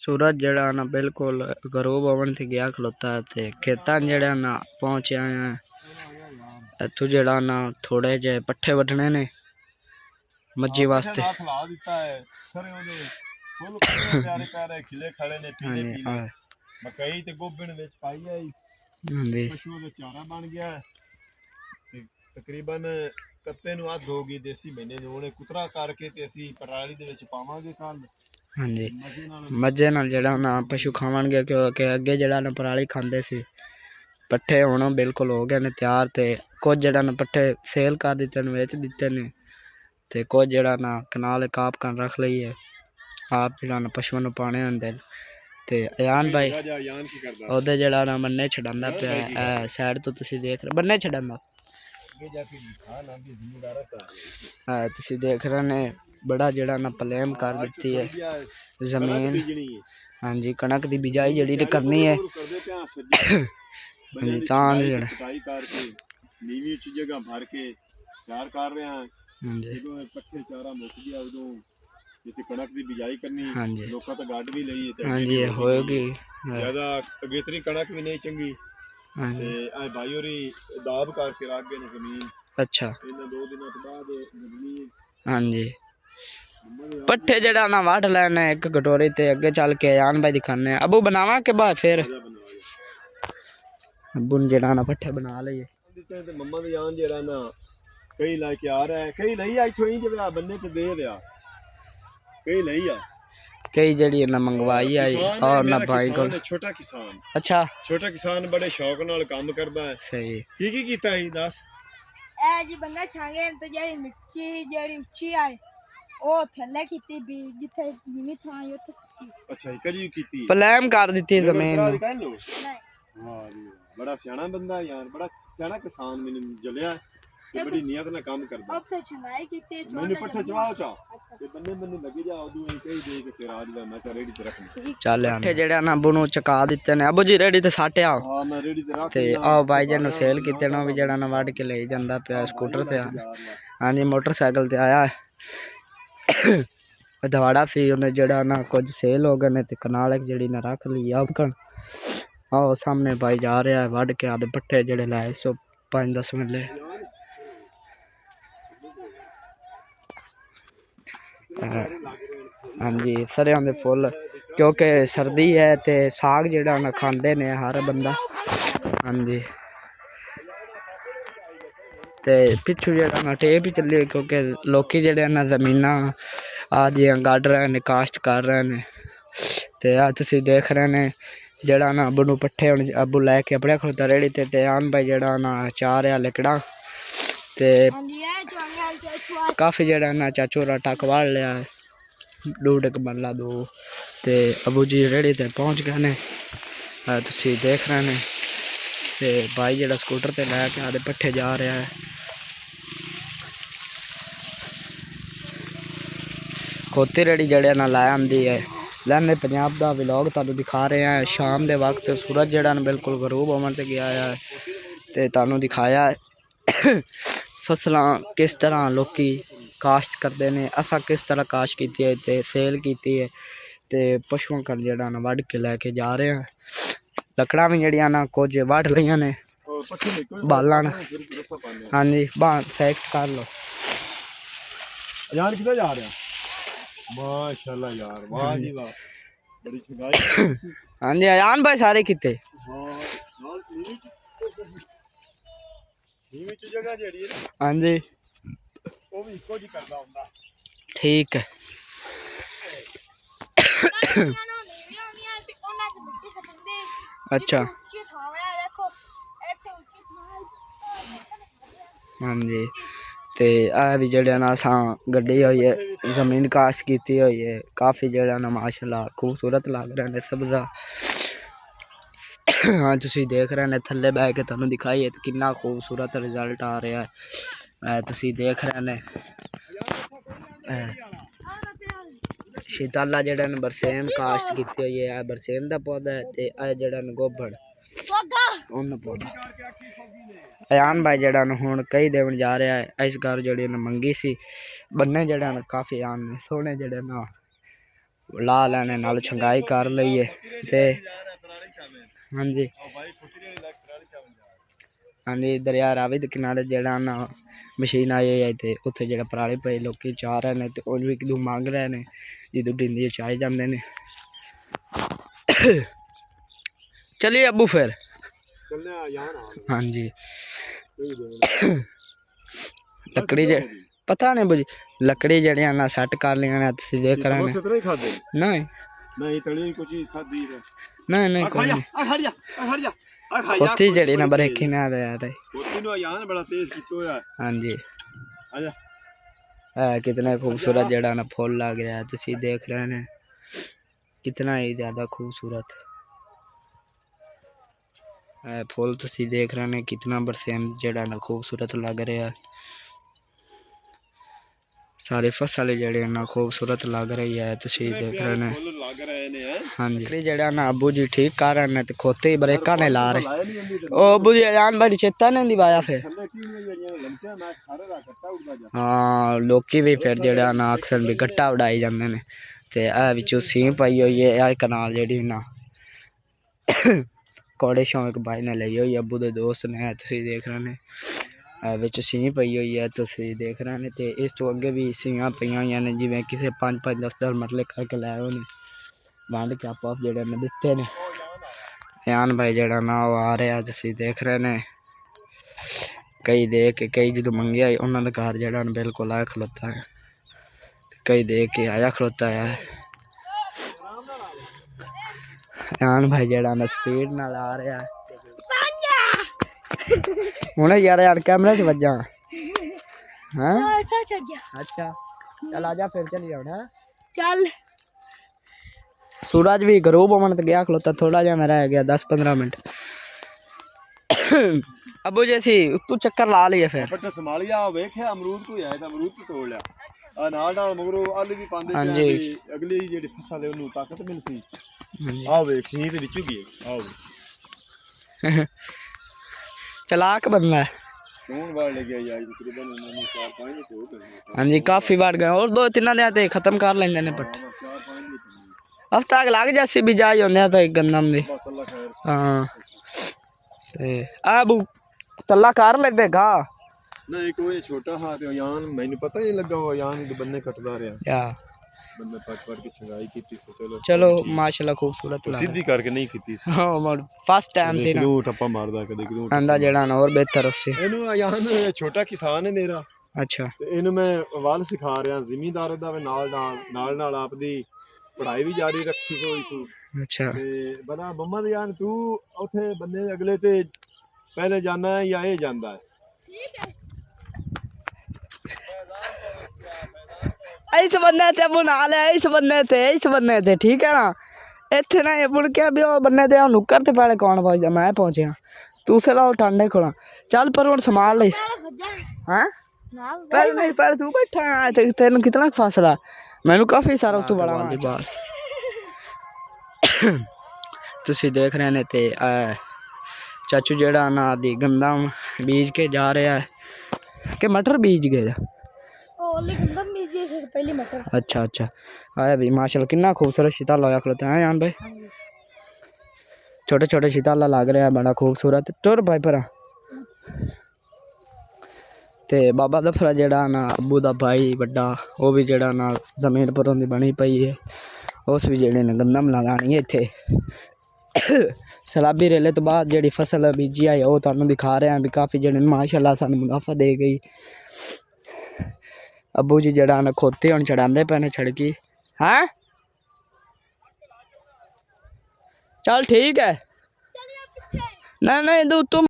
सूरज जड़ा ना बिल्कुल गरूब होवन ते गया खलोता है ते खेतां जड़ा ना पहुंचे आए हैं। इत्थों जड़ा ना थोड़े जे पट्ठे वड्ढने ने मज्जी वास्ते। मकई ते गोबन विच पाई है पशुओं दा चारा बन गया है। तकरीबन कत्ते नु हद होगी देसी महीने नु हुणे कुतरा करके ते असी पराली दे विच पावांगे कल। हाँ जी मजे नाल जड़ा ना पशु खावणगे क्योंकि अगे जड़ा ना पराली खांदे सी। पट्ठे हुण बिल्कुल हो गए ने तैयार ते कुछ जड़ा ना पट्ठे सेल कर दिते ने बेच दिते ने ते कुछ जड़ा ना कनाल काप कर रख लई है आप जड़ा ना पशुओं नु पाने हुंदे ते अयान भाई ओदे जड़ा ना बन्ने छडांदा पिया ए साइड तो तुसी देख रहे बन्ने छडांदा तुसी देख रहे ने बड़ा जड़ा ना प्लेम कर दिती है जमीन। हाँ जी कणक दी बिजाई जड़ी करनी है चांद जड़ा नीवी च जगह भर के तैयार कर रहे हैं। ਜਦੋਂ ਪੱਠੇ ਚਾਰਾ ਮੁੱਕ ਗਿਆ ਉਦੋਂ ਜਿੱਥੇ ਕਣਕ ਦੀ ਬਿਜਾਈ ਕਰਨੀ ਲੋਕਾਂ ਤਾਂ ਗੱਡ ਵੀ ਲਈ ਤੇ ਹਾਂਜੀ ਹੋਏਗੀ ਜ਼ਿਆਦਾ ਅਗੇਤਰੀ ਕਣਕ ਵੀ ਨਹੀਂ ਚੰਗੀ ਤੇ ਆ ਭਾਈ ਹੋਰੀ ਦਾਬ ਕਰਕੇ ਰੱਖ ਗਏ ਨੇ ਜ਼ਮੀਨ। ਅੱਛਾ ਇਹਨਾਂ 2 ਦਿਨਾਂ ਤੋਂ ਬਾਅਦ ਜ਼ਮੀਨ ਹਾਂਜੀ पट्ठे जड़ा ना वाट लेने एक कटोरी ते अगे चल के आन भाई दिखाने अबू बनावा के बाद फिर अबू जड़ा ना पट्ठे बना लिए मम्मा दी जान जड़ा ना कई लेके आ रहा है कई लई आ इथों ही जड़ा बन्ने ते दे दिया कई लई आ कई जड़ी ना मंगवाई आई और ना भाई को छोटा किसान। अच्छा छोटा किसान बड़े शौक नाल काम करदा है। सही की कीता ही दस ए जी बन्ना छांगे ते जड़ी मिट्टी जड़ी ऊंची आए ओ थल्ले कीती भी जिथे नीवी था उथे सकी। अच्छा कदी कीती प्लान कर दी जमीन नहीं वाह बड़ा सियाना बंदा यार बड़ा सियाना किसान मैंने जलिया ते बड़ी नियत ना काम करदा ओथे छनाई कीती मैंने पट्ठे चवाओ चा ते बन्ने बन्ने लगी जा उदू ही कही दे के फिर आज मैं तो रेडी ते रखनी चल पट्ठे जेड़ा ना अबू नु चका दिते ने अबू जी रेडी ते साटे आओ। हां मैं रेडी ते रख ते आओ भाई जी नु सेल कीते ना भी जेड़ा ना वड के ले जांदा पिया स्कूटर ते हां जी मोटरसाइकिल ते आया दवाड़ा सी उन्हें जड़ा ना कुछ सेल हो गए ने ते कनाल एक जड़ी ना रख ली आपकन आओ सामने भाई जा रहा है वड के आदे पट्ठे जड़े लाए सो 5-10 मिले। हाँ जी सरेआं दे फुल क्योंकि सर्दी है ते साग जड़ा ना खांदे ने हर बंदा। हाँ जी ते पिछू जड़ा ना टेप ही चली क्योंकि लोकी जड़े ना जमीना आदियां गढ़ रहे ने काश्त कर रहे ने ते आ तुसी देख रहे ने जड़ा ना अबू पट्ठे अबू लैके अपने खड़ोता रेड़ी ते आन भाई जड़ा ना चार आ लिकड़ा ते काफ़ी जड़ा ना चाचू रा टक वाड़ लिया 2 मरला 2 ते अबू जी रेड़ी ते पहुँच गए ने तुसी देख रहे ने ते भाई जड़ा स्कूटर ते लैके आदे पट्ठे जा रहा है। खोती रेड़ी जड़े ना ला आंदी है लैंदे पंजाब दा व्लॉग तुहानू दिखा रहे हैं। शाम दे वक्त सूरज जड़ा ना बिल्कुल गरूब होवन ते गया है ते तुहानू दिखाया है फसलां किस तरह लोकी काश्त करते ने असा किस तरह काश्त की है ते सेल की है ते पशुओं का जड़ा ना वड के लैके जा रहे हैं। लकड़ा भी जड़ियां ना कुछ वड लियां ने बालन। हाँ जी फैक्ट कर लो यार किधर जा रहे हैं माशाल्लाह यार वाह जी वाह बड़ी छगाई। हाँ जी अयान भाई सारे किते जगह जेड़ी है हाँ जी वो भी इको जी करदा हुंदा ठीक है। अच्छा हाँ जी ते आ भी जड़ा ना असां गड्डी हुई है जमीन काश्त की हुई है काफ़ी जड़ा ना माशाल्लाह खूबसूरत लग रहे हैं सब्जा। हाँ तुसी देख रहे हैं थल्ले बह के तुहानू दिखाई है कितना खूबसूरत रिजल्ट आ रहा है तुसी देख रहे हैं। शीताला जड़ा ने बरसेम काश्त की हुई है बरसेम का पौधा है ते आ जड़ा ने गोभड़ उन पौधा अयान भाई जड़ा ने हुण कई देवन जा रहा है इस घर जड़ी ने मंगी सी बन्ने जड़ा ने काफ़ी आन ने सोहने जड़े ना ਲਾ ਲੈਣੇ ਨਾਲ ਛੰਗਾਈ ਕਰ ਲਈਏ ਤੇ ਹਾਂਜੀ ਹਾਂਜੀ ਦਰਿਆ ਰਾਵੀ ਦੇ ਕਿਨਾਰੇ ਜਿਹੜਾ ਨਾ ਮਸ਼ੀਨ ਆਈ ਹੈ ਤੇ ਉੱਥੇ ਜਿਹੜਾ ਪਰਾਲੀ ਪਏ ਲੋਕੀ ਚਾਹ ਰਹੇ ਨੇ ਤੇ ਉਹ ਵੀ ਕਿਦੋਂ ਮੰਗ ਰਹੇ ਨੇ ਜਦੋਂ ਡਿੰਦੀ ਚਾਹ ਜਾਂਦੇ ਨੇ। ਚਲਿਏ ਅੱਬੂ ਫਿਰ ਹਾਂਜੀ ਲੱਕੜੀ ਜੇ ਪਤਾ ਨਹੀਂ ਬੁਝ ਲੱਕੜੀ ਜਿਹੜੀਆਂ ਨਾ ਸੈੱਟ ਕਰ ਲਈਆਂ ਨੇ ਤੁਸੀਂ ਦੇਖ ਰਹੇ ਨੇ ਨਹੀਂ ਨਹੀਂ ਤਲੀ ਕੋਈ ਚੀਜ਼ ਖਾਦੀ ਹੈ ਨਹੀਂ ਕੋਈ ਨਹੀਂ ਖੋਤੀ ਜਿਹੜੀ ਨਾ ਬਰੇਖੀ ਨਾ ਰਿਹਾ ਤੇ ਖੋਤੀ ਨੂੰ ਯਾਨ ਬੜਾ ਤੇਜ਼ ਕੀਤਾ ਹੋਇਆ ਹਾਂਜੀ ਆ ਜਾ कितना खूबसूरत जड़ा ना फूल लग रहा है तुसी देख रहे हैं कितना ही ज़्यादा खूबसूरत फूल तुसी देख रहे हैं कितना बरसेम जड़ा ना खूबसूरत लग रहा है। सारी फसल जड़े ना खूबसूरत लग रही है तुसी देख रहे हैं हाँ जी जड़ा ना अबू जी ठीक कर रहे हैं तो खोते ही ब्रेका ने ला रहे ओ अबू जी अजान बड़ी चेता नहीं दिवाया फिर हाँ लोकी भी फिर जड़ा ना अक्सर भी गट्टा उड़ाई जाते हैं तो यह विचों सीम पाई हुई है यह कनाल जी ना कौड़े शौक भाई ने ली हुई अबू के दोस्त ने तुसी देख रहे हैं विच सीं पई हुई है तुसी देख रहे हैं तो इस तो अगे भी सीयां पईयां हुई ने जिवें किसी 5-5 10-10 मरले करके लाए हुए वंड के आप जड़े ने दिते ने यान भाई जड़ा ना वो आ रहा तुसी देख रहे हैं कई दे के कई जो मंगया उन्होंने घर जड़ा बिल्कुल आया खलोता है कई दे के आया खलोता है यान भाई जड़ा ना स्पीड नाल आ रहा है हुणे यार कैमरे च वजा हाँ अच्छा चल आजा फिर चली जाओ ना चल सूरज भी गरूब होने तो गया खलोता थोड़ा जा मैं रह गया 10-15 मिनट अबू जैसी तू चक्कर ला लिया फिर पट्टा संभालिया वेख्या अमरूद कोई आया था अमरूद तो तोड़ लिया नाल नाल मगरो आलू भी पांदे हाँ जी अगली जेडी फसल है ओनू ताकत मिलसी आ वेख सी ते विचू गई आओ चलाक बंदा है सोन बार ले गया यार तकरीबन 4-5 हो गए हाँ जी काफ़ी बार गए और 2-3 दिन ते खत्म कर लेंगे ने पट 4-5 हफ्ता लग जासी भी जाई होंदे तो एक गंदम दी बस अल्लाह खैर हाँ ते अबू तल्ला कर लेते गा नहीं कोई छोटा हाथ है यान मैंने पता नहीं लगा वो यान दो बन्ने कटदा रहा क्या बंदा पट की छंगाई की थी तो चलो माशाल्लाह खूबसूरत लग सीधी करके नहीं की हाँ फर्स्ट टाइम से ना टप्पा मारदा कदे कदे आंदा जड़ा ना और बेहतर उससे इनु यान छोटा किसान है मेरा अच्छा ते इनु मैं वाल सिखा रहा जिमीदार दा नाल नाल आप दी पढ़ाई भी जारी रखी कोई तू अच्छा ते बड़ा मम्मा दे यान तू उथे बन्ने अगले ते पहले जाना है या ये जांदा है इस बन्ने थे अबू नाल है इस बन्ने थे ठीक है ना इत्थे ना ये मुड़ के भी वो बन्ने ते नुक्कर ते पहले कौन पहुंचदा मैं पहुंचया तू से लाओ टांडे खोला चल पर हुन संभाल ले हां पहले नहीं पहले तू बैठा तेन कितना फासला मैनू काफी सारा तू बड़ा बाल तुसी देख रहे ने ते चाचू जेड़ा ना दी गंदम बीज के जा रहा है कि मटर बीज गया पहली मटर अच्छा अच्छा आया भी माशाल्लाह कितना खूबसूरत शिताला लगा खलोता है यान भाई छोटे छोटे शिताला लग रहा है बड़ा खूबसूरत टुर भाई पर ते बाबा दफरा जेड़ा ना अबू दा भाई बड़ा वो भी जेड़ा ना जमीन पर होंदी बनी पई है उस भी जेड़े ने गंदम लगानी है इत्थे सलाबी रेले तो बाद जेड़ी फसल बीजी आई वो तुहानू दिखा रहे हैं भी काफ़ी जेड़े माशाल्लाह सानू मुनाफा दे गई। अबू जी जड़ा ना खोते हुण चढ़ाते पे ने छड़की हैं चल ठीक है नहीं नहीं तू